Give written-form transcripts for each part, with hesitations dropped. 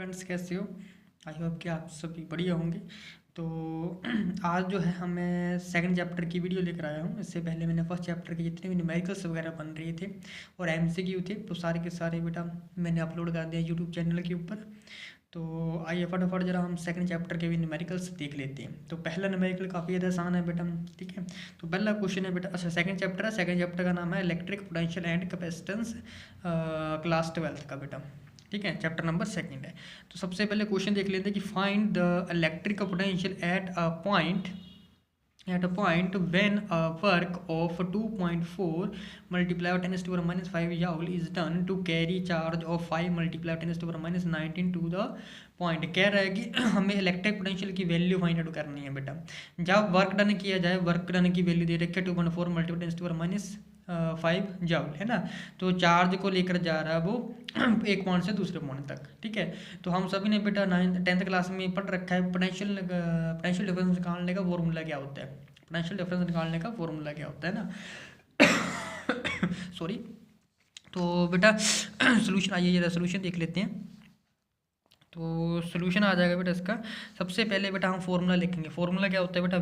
Friends, कैसे हो? I hope कि आप सभी बढ़िया होंगे। तो आज जो है मैं सेकंड चैप्टर की वीडियो लेकर आया हूँ। इससे पहले मैंने फर्स्ट चैप्टर के जितने भी न्यूमेरिकल्स वगैरह बन रहे थे और एमसीक्यू थे तो सारे के सारे बेटा मैंने अपलोड कर दिया यूट्यूब चैनल के ऊपर। तो आइए फटाफट जरा हम सेकंड चैप्टर के भी न्यूमेरिकल्स देख लेते हैं। तो पहला न्यूमेरिकल काफ़ी ज़्यादा आसान है बेटा, ठीक है। तो पहला क्वेश्चन है बेटा, अच्छा सेकंड चैप्टर है, सेकंड चैप्टर का नाम है electric potential and capacitance, class 12 का बेटा, ठीक है। चैप्टर नंबर सेकंड है। तो सबसे पहले क्वेश्चन देख लेते हैं कि find the electric potential at a point when a work of 2.4 multiply 10⁻⁵ joule is done to carry charge of 5 multiply 10⁻⁹ to the point. कह रहा है कि हमें इलेक्ट्रिक पोटेंशियल की वैल्यू फाइंड आउट करनी है बेटा। जब वर्क डन किया जाए, वर्क डन की वैल्यू दे रखी है 2.4 मल्टीप्लाई 10⁻⁵ joule, है ना। तो चार्ज को लेकर जा रहा है वो एक पॉइंट से दूसरे पॉइंट तक, ठीक है। तो हम सभी ने बेटा 10th क्लास में पढ़ रखा है पोटेंशियल डिफरेंस निकालने का फॉर्मूला क्या होता है। पोटेंशियल डिफरेंस निकालने का फॉर्मूला क्या होता है ना सॉरी। तो बेटा सोल्यूशन, आइए जरा सोल्यूशन देख लेते हैं। तो सोल्यूशन आ जाएगा बेटा इसका। सबसे पहले बेटा हम फॉर्मूला लिखेंगे। फॉर्मूला क्या होता है बेटा?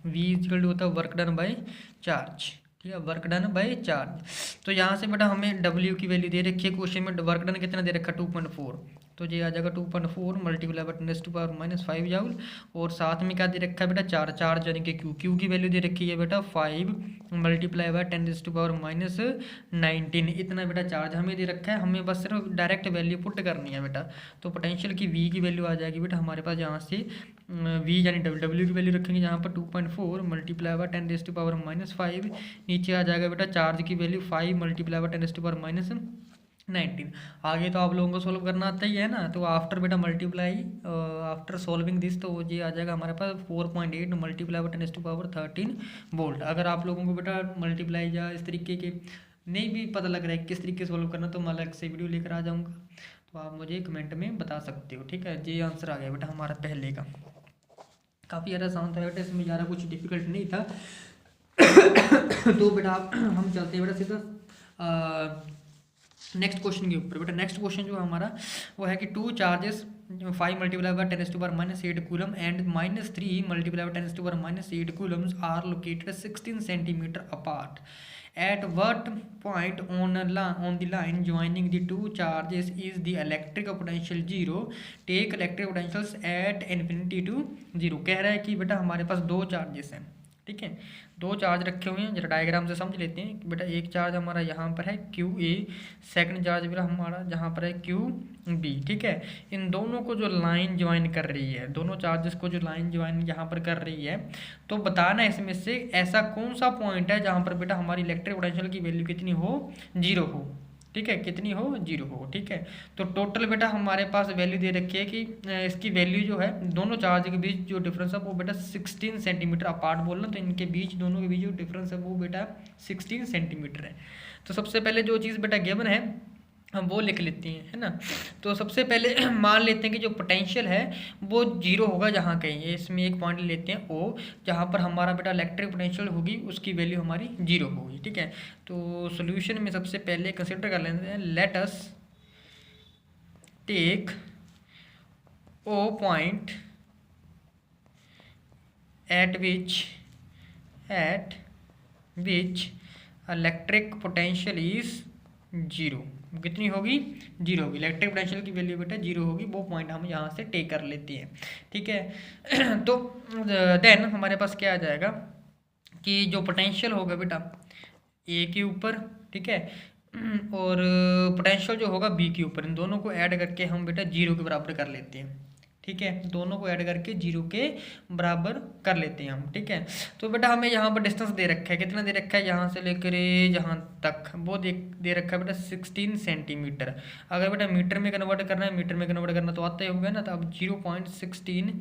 वी इक्वल टू होता है वर्क डन बाय चार्ज, ठीक है, वर्क डन बाय चार्ज। तो यहाँ से बेटा हमें डब्ल्यू की वैल्यू दे रखी है क्वेश्चन में। वर्क डन कितना दे रखा है? 2.4। तो ये आ जाएगा 2.4 मल्टीप्लाई बाय 10⁻⁻⁵ joule। और साथ में क्या दे रखा है बेटा? चार्ज यानी कि क्यू की वैल्यू दे रखी है बेटा 5 मल्टीप्लाई बाय 10⁻⁻⁹ इतना बेटा चार्ज हमें दे रखा है। हमें बस सिर्फ डायरेक्ट वैल्यू पुट करनी है बेटा। तो पोटेंशियल की वी की वैल्यू आ जाएगी बेटा हमारे पास यहाँ से, वी यानी डब्ल्यू की वैल्यू रखेंगे यहाँ पर 2.4 मल्टीप्लाई बाय 10⁻⁻⁵। नीचे आ जाएगा बेटा चार्ज की वैल्यू 5 मल्टीप्लाई बाय 10⁻⁻⁹। आगे तो आप लोगों को सोल्व करना आता ही है ना। तो आफ्टर बेटा मल्टीप्लाई, आफ्टर सॉल्विंग दिस, तो ये आ जाएगा हमारे पास 4.8 मल्टीप्लाई बाय 10⁻⁻13 वोल्ट। अगर आप लोगों को बेटा मल्टीप्लाई या इस तरीके के नहीं भी पता लग रहा है किस तरीके से सोल्व करना, तो मैं अलग से वीडियो लेकर आ जाऊँगा, तो आप मुझे कमेंट में बता सकते हो, ठीक है। ये आंसर आ गया बेटा हमारा पहले का। काफ़ी ज़्यादा आसान था बेटा, इसमें ज़्यादा कुछ डिफिकल्ट नहीं था तो बेटा हम चलते हैं बेटा सीधा नेक्स्ट क्वेश्चन के ऊपर। बेटा नेक्स्ट क्वेश्चन जो हमारा वो है कि 2 charges 5 multiply by 10⁻⁸ coulomb and -3 multiply by 10⁻⁸ coulombs are located 16 centimetre apart. At what point on the line joining the two charges is the electric potential 0? Take electric potentials at infinity to 0। कह रहा है कि बेटा हमारे पास दो charges हैं, ठीक है, दो चार्ज रखे हुए हैं। जरा डायग्राम से समझ लेते हैं कि बेटा एक चार्ज हमारा यहाँ पर है क्यू ए, सेकंड चार्ज बेटा हमारा जहाँ पर है क्यू बी, ठीक है। इन दोनों को जो लाइन ज्वाइन कर रही है, दोनों चार्जेस को जो लाइन ज्वाइन यहाँ पर कर रही है, तो बताना इसमें से ऐसा कौन सा पॉइंट है जहाँ पर बेटा हमारी इलेक्ट्रिक पोटेंशियल की वैल्यू कितनी हो? 0 हो, ठीक है, कितनी हो? 0 हो, ठीक है। तो टोटल बेटा हमारे पास वैल्यू दे रखी है कि इसकी वैल्यू जो है दोनों चार्ज के बीच जो डिफरेंस है वो बेटा 16 सेंटीमीटर अपार्ट बोलना, तो इनके बीच दोनों के बीच जो डिफरेंस है वो बेटा 16 सेंटीमीटर है। तो सबसे पहले जो चीज़ बेटा गिवन है हम वो लिख लेते हैं, है ना। तो सबसे पहले मान लेते हैं कि जो पोटेंशियल है वो 0 होगा जहाँ कहीं, इसमें एक पॉइंट लेते हैं ओ, जहाँ पर हमारा बेटा इलेक्ट्रिक पोटेंशियल होगी उसकी वैल्यू हमारी 0 होगी, ठीक है। तो सोल्यूशन में सबसे पहले कंसिडर कर लेते हैं, let us take O point at which electric potential is 0। कितनी होगी? 0 होगी। इलेक्ट्रिक पोटेंशियल की वैल्यू बेटा 0 होगी, वो पॉइंट हम यहाँ से टेक कर लेते हैं, ठीक है। तो देन हमारे पास क्या आ जाएगा कि जो पोटेंशियल होगा बेटा ए के ऊपर, ठीक है, और पोटेंशियल जो होगा बी के ऊपर, इन दोनों को ऐड करके हम बेटा 0 के बराबर कर लेते हैं, ठीक है। दोनों को ऐड करके 0 के बराबर कर लेते हैं हम, ठीक है। तो बेटा हमें यहाँ पर डिस्टेंस दे रखा है, कितना दे रखा है? यहाँ से लेकर यहाँ तक वो दे रखा है बेटा 16 सेंटीमीटर। अगर बेटा मीटर में कन्वर्ट करना है, मीटर में कन्वर्ट करना तो आता ही होगा ना, तो अब 0.16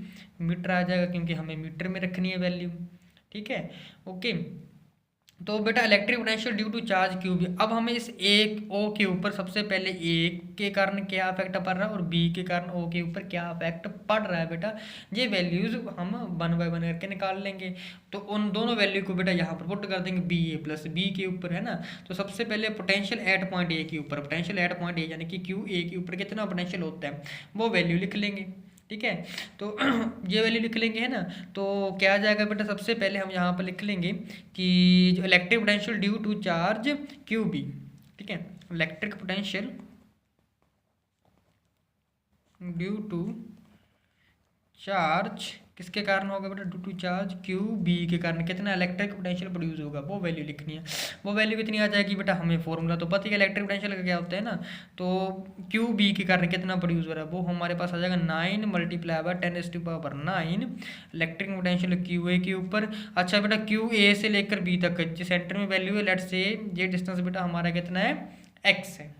मीटर आ जाएगा क्योंकि हमें मीटर में रखनी है वैल्यू, ठीक है, ओके। तो बेटा electric potential due to charge q b. अब हमें इस एक ओ के ऊपर सबसे पहले ए के कारण क्या इफेक्ट पड़ रहा है और बी के कारण ओ के ऊपर क्या इफेक्ट पड़ रहा है बेटा, ये वैल्यूज हम 1 बाय 1 करके निकाल लेंगे। तो उन दोनों वैल्यू को बेटा यहाँ पर पुट कर देंगे बी ए प्लस बी के ऊपर, है ना। तो सबसे पहले पोटेंशियल एट पॉइंट ए के ऊपर, पोटेंशियल एट पॉइंट ए यानी कि क्यू ए के ऊपर कितना पोटेंशियल होता है वो वैल्यू लिख लेंगे, ठीक है। तो ये वैल्यू लिख लेंगे, है ना। तो क्या आ जाएगा बेटा, सबसे पहले हम यहाँ पर लिख लेंगे कि जो electric potential due to charge q b, ठीक है, electric potential due to charge किसके कारण होगा बेटा, due to charge q b के कारण कितना इलेक्ट्रिक पोटेंशियल प्रोड्यूस होगा वो वैल्यू लिखनी है। वो वैल्यू कितनी आ जाएगी बेटा, हमें फॉर्मूला तो पता है इलेक्ट्रिक पोटेंशियल का क्या होता है ना। तो क्यू बी के कारण कितना प्रोड्यूस हो रहा है वो हमारे पास आ जाएगा 9 multiply by 10⁻⁹ electric potential Q A के ऊपर। अच्छा बेटा क्यू ए से लेकर बी तक जिस सेंटर में वैल्यू है, लेट से ये डिस्टेंस बेटा हमारा कितना है, एक्स है।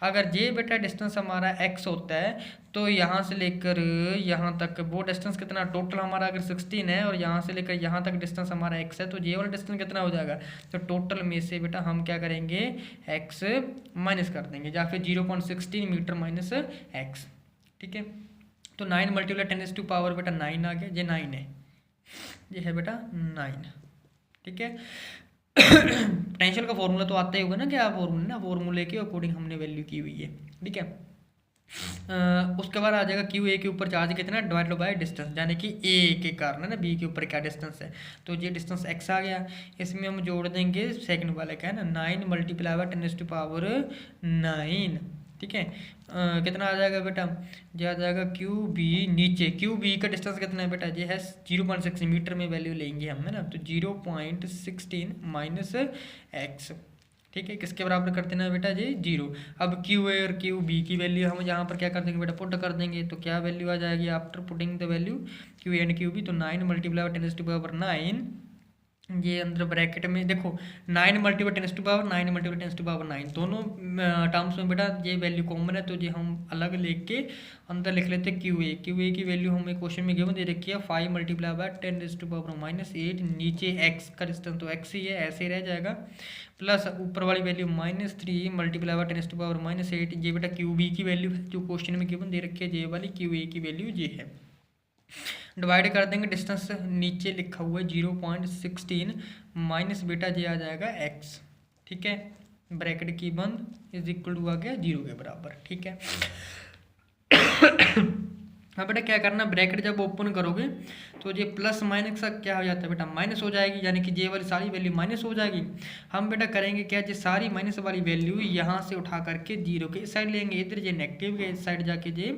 अगर ये बेटा डिस्टेंस हमारा x होता है तो यहाँ से लेकर यहाँ तक वो डिस्टेंस कितना, टोटल हमारा अगर 16 है और यहाँ से लेकर यहाँ तक डिस्टेंस हमारा x है, तो ये वाला डिस्टेंस कितना हो जाएगा, तो टोटल में से बेटा हम क्या करेंगे x माइनस कर देंगे, या फिर 0.16 मीटर माइनस x, ठीक है। तो 9 मल्टीप्लाई 10⁻⁹ बेटा 9 आ गया, ये 9 है, ये है बेटा 9, ठीक है। पोटेंशियल का फॉर्मूला तो आता ही होगा ना, क्या फॉर्मूला ना, फॉर्मूले के अकॉर्डिंग हमने वैल्यू की हुई है, ठीक है। उसके बाद आ जाएगा क्यू ए के ऊपर चार्ज कितना डिवाइडेड बाय डिस्टेंस, यानी कि ए के कारण है ना, बी के ऊपर क्या डिस्टेंस है, तो ये डिस्टेंस एक्स आ गया। इसमें हम जोड़ देंगे सेकंड वाले का, है ना, 9 मल्टीप्लाई बाय 10⁻⁹, ठीक है। कितना आ जाएगा बेटा, ये आ जाएगा क्यू बी, नीचे क्यू बी का डिस्टेंस कितना है बेटा, ये है 0.6 मीटर में वैल्यू लेंगे हम, है ना। तो 0.16 माइनस एक्स, ठीक है, किसके बराबर कर देना है बेटा, ये 0। अब क्यू ए और क्यू बी की वैल्यू हम यहाँ पर क्या कर देंगे बेटा, पुट कर देंगे। तो क्या वैल्यू आ जाएगी after putting the value q a and q b, तो 9 मल्टीप्लाई बाय 10⁻⁹, ये अंदर ब्रैकेट में देखो 9 मल्टीप्लाई 10⁻⁹, 9 मल्टीप्लाई 10⁻⁹, दोनों टर्म्स में बेटा ये वैल्यू कॉमन है, तो ये हम अलग लेके के अंदर लिख लेते हैं क्यू ए की वैल्यू हमें क्वेश्चन में गिवन दे रखी है 5 मल्टीप्लाई बाय 10⁻⁻8, नीचे एक्स का डिस्टेंस तो एक्स ही है, ऐसे ही रह जाएगा, प्लस ऊपर वाली वैल्यू -3 मल्टीप्लाई बाय 10⁻⁻8, ये बेटा क्यू बी की वैल्यू है जो क्वेश्चन में गिवन दे रखी है, ये वाली क्यू ए की वैल्यू ये है। डिवाइड कर देंगे, डिस्टेंस नीचे लिखा हुआ है 0.16 माइनस बेटा ये आ जाएगा x, ठीक है, ब्रैकेट की बंद इज इक्वल टू आ गया 0 के बराबर, ठीक है। अब बेटा क्या करना, ब्रैकेट जब ओपन करोगे तो ये प्लस माइनस का क्या हो जाता है बेटा, माइनस हो जाएगी, यानी कि ये वाली सारी वैल्यू माइनस हो जाएगी। हम बेटा करेंगे क्या, ये सारी माइनस वाली वैल्यू यहाँ से उठा करके 0 के इस साइड लेंगे, इधर ये नेगेटिव के इस साइड जाके ये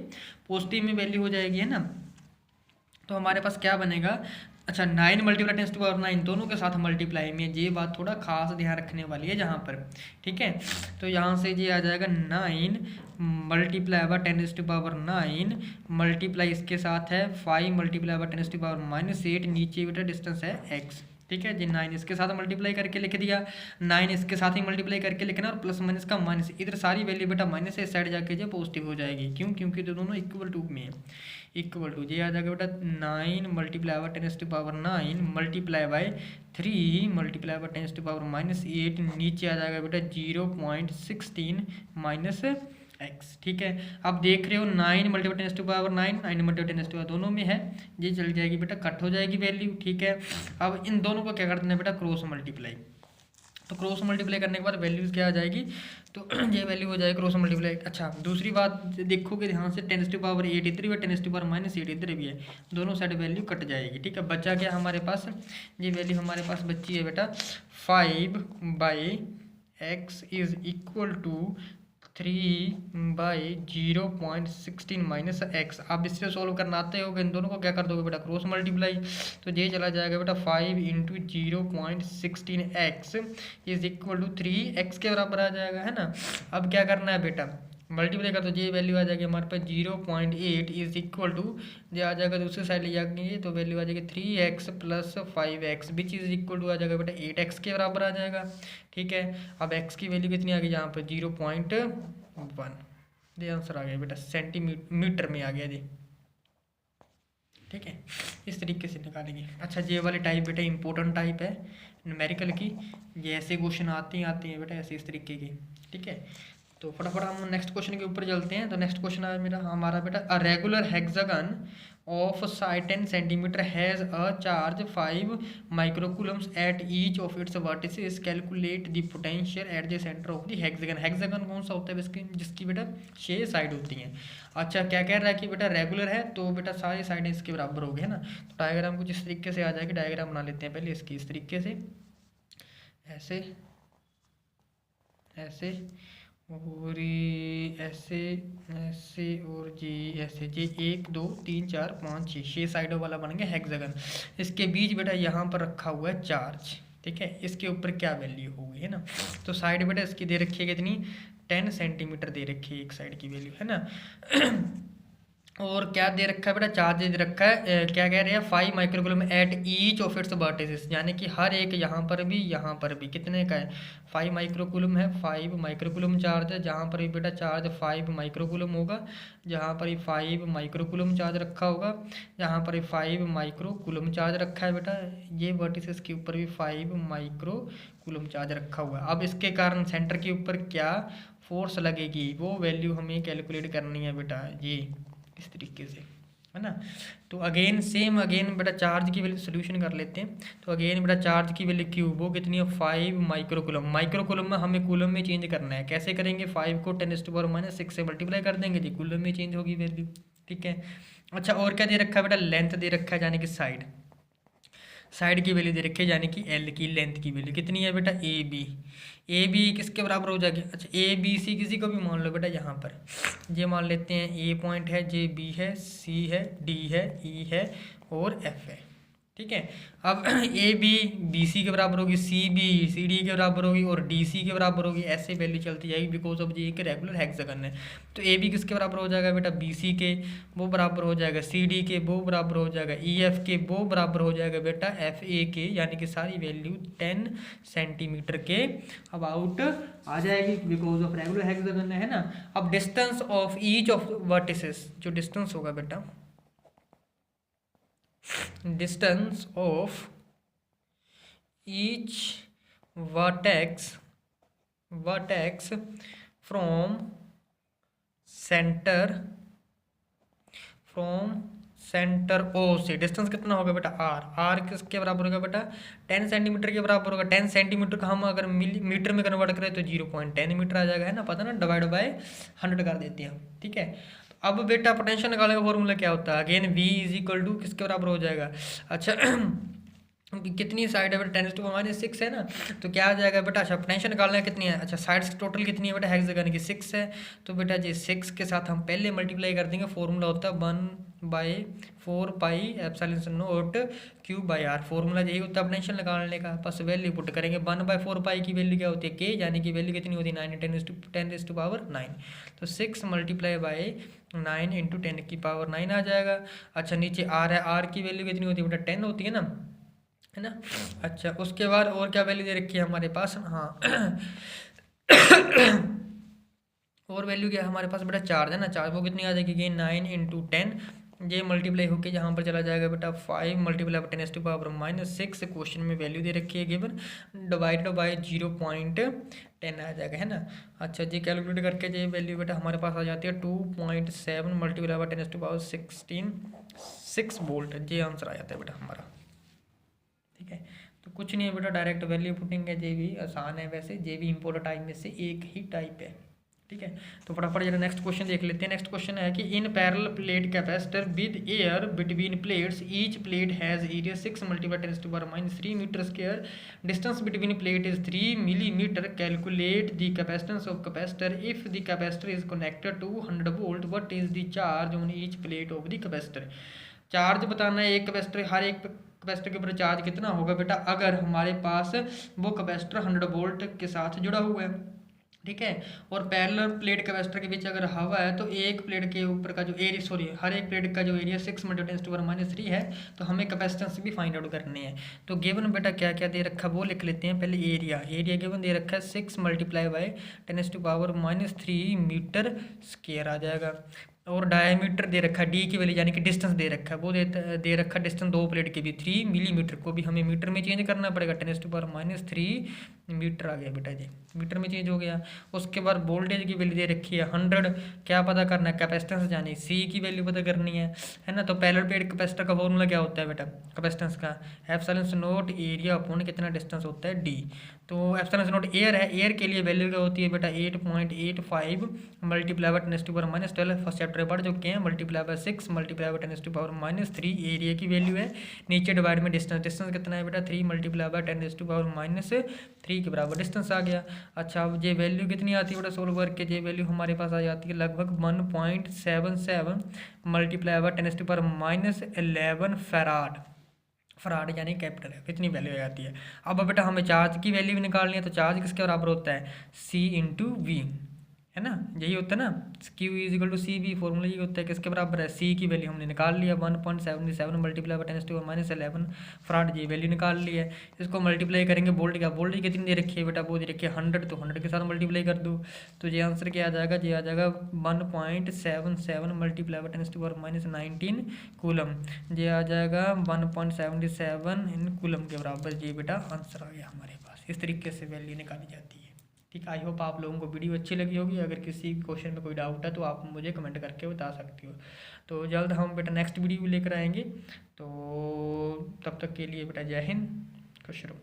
पॉजिटिव में वैल्यू हो जाएगी, है ना। तो हमारे पास क्या बनेगा, अच्छा 9 मल्टीप्लाई 10⁻⁹ दोनों के साथ मल्टीप्लाई में, ये बात थोड़ा खास ध्यान रखने वाली है जहाँ पर, ठीक है। तो यहाँ से ये आ जाएगा 9 मल्टीप्लाई बाय 10⁻⁹ मल्टीप्लाई इसके साथ है 5 मल्टीप्लाई बाय 10⁻⁻8, नीचे बेटा डिस्टेंस है x, ठीक है जी। 9 इसके साथ मल्टीप्लाई करके लिख दिया, 9 इसके साथ ही मल्टीप्लाई करके लिखना, और प्लस माइनस का माइनस, इधर सारी वैल्यू बेटा माइनस से साइड जाके जो पॉजिटिव हो जाएगी, क्यों, क्योंकि दोनों इक्वल टू में है, इक्वल टू ये आ जाएगा बेटा 9 multiply by 10⁻⁹ multiply by 3 multiply bye 10⁻⁻8, नीचे आ जाएगा बेटा 0.16 माइनस एक्स, ठीक है। अब देख रहे हो 9 मल्टीप्लाई 10⁻⁹, 9 मल्टीप्लाई 10⁻⁹ दोनों में है, ये चल जाएगी बेटा, कट हो जाएगी वैल्यू, ठीक है। अब इन दोनों को क्या कर देना बेटा, क्रॉस मल्टीप्लाई, तो क्रॉस मल्टीप्लाई करने के बाद वैल्यूज क्या आ जाएगी, तो ये वैल्यू हो जाएगी क्रॉस मल्टीप्लाई। अच्छा दूसरी बात देखोगे ध्यान से 10⁻8 इधर भी है, 10⁻�8 इधर भी है, दोनों साइड वैल्यू कट जाएगी, ठीक है। बचा क्या हमारे पास, ये वैल्यू हमारे पास बची है बेटा 5/x is equal to 3/0.16 minus x. आप इससे सॉल्व करना आते होगे, इन दोनों को क्या कर दोगे बेटा, क्रॉस मल्टीप्लाई, तो ये चला जाएगा बेटा 5 × 0.16 x is equal to 3x के बराबर आ जाएगा, है ना। अब क्या करना है बेटा, मल्टीप्लाई कर, तो ये वैल्यू आ जाएगी हमारे पास 0.8 इज इक्वल टू, ये आ जाएगा दूसरी साइड ले जाएंगे तो वैल्यू आ जाएगी 3x + 5x which is equal to आ जाएगा बेटा 8x के बराबर आ जाएगा, ठीक है। अब x की वैल्यू कितनी आ गई यहाँ पर 0.1, ये आंसर आ गया बेटा, सेंटीमीटर में आ गया जी, ठीक है, इस तरीके से निकालेंगे। अच्छा, ये वाली टाइप बेटा इंपॉर्टेंट टाइप है न्यूमेरिकल की, ये ऐसे क्वेश्चन आते हैं बेटा ऐसे इस तरीके के। ठीक है, तो फटाफट हम नेक्स्ट क्वेश्चन के ऊपर चलते हैं। तो नेक्स्ट क्वेश्चन है मेरा हमारा बेटा, a regular hexagon of side 10 centimetre has a charge 5 microcoulombs at each of its vertices, calculate the potential at the centre of the hexagon. Hexagon कौन सा होता है जिसकी बेटा 6 साइड होती हैं। अच्छा, क्या कह रहा है कि बेटा रेगुलर है तो बेटा सारी साइडें इसके बराबर हो गई है ना। तो डायग्राम कुछ इस तरीके से आ जाएगी, डायग्राम बना लेते हैं पहले इसकी इस तरीके से, ऐसे ऐसे और ऐसे ऐसे और जी ऐसे, जी 1 2 3 4 5 6 साइडों वाला बन गया हेक्सागन। इसके बीच बेटा यहाँ पर रखा हुआ है चार्ज। ठीक है, इसके ऊपर क्या वैल्यू होगी है ना। तो साइड बेटा इसकी दे रखी है कितनी, 10 सेंटीमीटर दे रखी है एक साइड की वैल्यू है ना। और क्या दे रखा है बेटा, चार्ज दे रखा है, क्या कह रहे हैं 5 microcoulomb eight each of its vertices, यानी कि हर एक यहाँ पर भी कितने का है 5 माइक्रोकूलम है। 5 माइक्रोकूलम चार्ज है, जहाँ पर भी बेटा चार्ज 5 माइक्रोकूलम होगा, जहाँ पर ही 5 माइक्रोकूलम चार्ज रखा होगा, जहाँ पर ही 5 माइक्रोकूलम चार्ज रखा है बेटा, ये वर्टिसेस के ऊपर भी 5 माइक्रोकूलम चार्ज रखा हुआ है। अब इसके कारण सेंटर के ऊपर क्या फोर्स लगेगी वो वैल्यू हमें कैलकुलेट करनी है बेटा, ये इस तरीके से है ना। तो अगेन सेम अगेन बेटा चार्ज की वैल्यू सोल्यूशन कर लेते हैं। तो अगेन बेटा चार्ज की वैल्यू क्यू वो कितनी है 5 माइक्रोकूलम। माइक्रोकूलम में हमें कूलम में चेंज करना है, कैसे करेंगे 5 को 10⁻⁻6 से मल्टीप्लाई कर देंगे जी, कूलम में चेंज होगी वैल्यू। ठीक है, अच्छा और क्या दे रखा है बेटा, लेंथ दे रखा है यानी कि साइड की वैल्यू दे रखी है, यानी कि एल की लेंथ की वैल्यू कितनी है बेटा ए बी किसके बराबर हो जाएगी। अच्छा ए बी सी किसी को भी मान लो बेटा, यहाँ पर ये मान लेते हैं ए पॉइंट है, जे बी है, सी है, डी है, ई है और एफ है। ठीक है, अब ए बी बी सी के बराबर होगी, सी बी सी डी के बराबर होगी और डी सी के बराबर होगी, ऐसे वैल्यू चलती जाएगी बिकॉज ऑफ ये एक रेगुलर हेक्सागन है। तो ए बी किसके बराबर हो जाएगा बेटा, बी सी के वो बराबर हो जाएगा, सी डी के वो बराबर हो जाएगा, ई एफ के वो बराबर हो जाएगा बेटा एफ ए के, यानी कि सारी वैल्यू 10 सेंटीमीटर के अबाउट आ जाएगी बिकॉज ऑफ रेगुलर हेक्सागन है ना। अब distance of each of vertices, जो डिस्टेंस होगा बेटा, distance of each vertex from centre O से डिस्टेंस कितना होगा बेटा आर किसके बराबर होगा बेटा 10 सेंटीमीटर के बराबर होगा। 10 सेंटीमीटर का हम अगर मीटर में कन्वर्ट करें तो 0.10 मीटर आ जाएगा है ना, पता ना, डिवाइड बाय 100 कर देते हैं। ठीक है, अब बेटा पोटेंशियल निकालने का फॉर्मूला क्या होता है, again v is equal to किसके बराबर हो जाएगा। अच्छा कितनी साइड है बेटा 10⁻⁻6 है ना, तो क्या आ जाएगा बेटा, अच्छा पोटेंशियल निकालना है कितनी है, अच्छा साइड्स टोटल कितनी है बेटा हेक्सागन की 6 है, तो बेटा जी 6 के साथ हम पहले मल्टीप्लाई कर देंगे, फॉर्मूला होता है 1/4 pi epsilon naught q by r, formula यही होता है पोटेंशियल निकालने का। बस वैल्यू पुट करेंगे, 1/4 पाई की वैल्यू क्या होती है के, यानी कि वैल्यू कितनी होती है 9 × 10⁻9, तो 6 मल्टीप्लाई बाई 9 × 10⁻9 आ जाएगा। अच्छा नीचे आर है, आर की वैल्यू कितनी होती है बेटा 10 होती है ना। अच्छा उसके बाद और क्या वैल्यू दे रखी है हमारे पास, हाँ और वैल्यू क्या है हमारे पास बेटा चार्ज है ना, चार्ज वो कितनी आ जाएगी कि 9 × 10, ये मल्टीप्लाई होके जहाँ पर चला जाएगा बेटा 5 मल्टीप्लाई 10⁻⁻6, क्वेश्चन में वैल्यू दे रखी है गिवन, डिवाइडेड बाय 0.10 आ जाएगा है ना। अच्छा जी कैलकुलेट करके ये वैल्यू बेटा हमारे पास आ जाती है 2.7 मल्टीप्लाई बाय 10⁻16 6 वोल्ट, ये आंसर आ जाता है बेटा हमारा। ठीक है, तो कुछ नहीं है बेटा, डायरेक्ट वैल्यू पुटिंग है, जे भी आसान है, वैसे जे भी इम्पोर्टेंट टाइप में से एक ही टाइप है। ठीक है, तो फटाफट जरा नेक्स्ट क्वेश्चन देख लेते हैं। नेक्स्ट क्वेश्चन है कि in parallel plate capacitor with air between plates, each plate has area 6 × 10⁻³ metre square, distance between plate is 3 millimetre, calculate the capacitance of capacitor if the capacitor is connected to 100 volt, what is the charge on each plate of the capacitor. Charge बताना है एक capacitor, हर एक capacitor के ऊपर charge कितना होगा बेटा अगर हमारे पास वो कैपेसिटर 100 वोल्ट के साथ जुड़ा हुआ है। ठीक है, और पैरेलल प्लेट कैपेसिटर के बीच अगर हवा है तो एक प्लेट के ऊपर का जो एरिया, सॉरी हर एक प्लेट का जो एरिया 6 × 10⁻³ है, तो हमें कैपेसिटेंस भी फाइंड आउट करनी है। तो गिवन बेटा क्या क्या दे रखा वो लिख लेते हैं पहले। एरिया गिवन दे रखा है 6 मल्टीप्लाई बाय 10⁻³ मीटर स्क्वायर आ जाएगा। और डायमीटर दे रखा है डी की वैल्यू यानी कि डिस्टेंस दे रखा है, वो दे रखा है डिस्टेंस दो प्लेट के भी 3 मिलीमीटर को भी हमें मीटर में चेंज करना पड़ेगा। 10⁻³ मीटर आ गया बेटा जी, मीटर में चेंज हो गया। उसके बाद वोल्टेज की वैल्यू दे रखी है 100, क्या पता करना है कैपेसिटेंस यानी सी की वैल्यू पता करनी है ना। तो पैरेलल प्लेट कैपेसिटर का फॉर्मूला क्या होता है बेटा कैपेसिटेंस का, एप्सिलॉन एरिया अपॉन कितना डिस्टेंस होता है डी। तो एप्सिलॉन एयर है, एयर के लिए वैल्यू क्या होती है बेटा 8.85 मल्टीप्लाई बाय 10⁻12 फर्स्ट चैप्टर पढ़ चुके हैं, multiply by 6 multiply by 10⁻³ area की वैल्यू है। नीचे डिवाइड में डिस्टेंस, डिस्टेंस कितना है बेटा 3 मल्टीप्लाई बाय 10⁻³ के बराबर डिस्टेंस आ गया। अच्छा अब ये वैल्यू कितनी आती है बेटा सोल्व करके, ये वैल्यू हमारे पास आ जाती है लगभग 1.77 मल्टीप्लाई बाय 10⁻11 फैराड, फराड यानी कैपिटल है, इतनी वैल्यू आ जाती है। अब बेटा हमें चार्ज की वैल्यू भी निकालनी है, तो चार्ज किसके बराबर होता है C इंटू वी, है ना, यही होता है ना, Q is equal to c v, formula यही होता है, किसके बराबर है C की वैल्यू हमने निकाल लिया 1.77 मल्टीप्लाई बाय 10⁻11 फराड, ये वैल्यू निकाल ली है। इसको मल्टीप्लाई करेंगे वोल्ट का, वोल्टेज कितनी दे रखी है बेटा, वो दे रखी है 100, तो 100 के साथ मल्टीप्लाई कर दो, तो ये आंसर क्या आ जाएगा, ये आ जाएगा 1.77 मल्टीप्लाई बाय 10⁻19 कूलम, ये आ जाएगा 1.77 इन कूलम के बराबर, ये बेटा आंसर आ गया हमारे पास। इस तरीके से वैल्यू निकाली जाती है। ठीक, आई होप आप लोगों को वीडियो अच्छी लगी होगी। अगर किसी भी क्वेश्चन में कोई डाउट है तो आप मुझे कमेंट करके बता सकती हो। तो जल्द हम बेटा नेक्स्ट वीडियो लेकर आएंगे, तो तब तक के लिए बेटा जय हिंद, खुश रहो।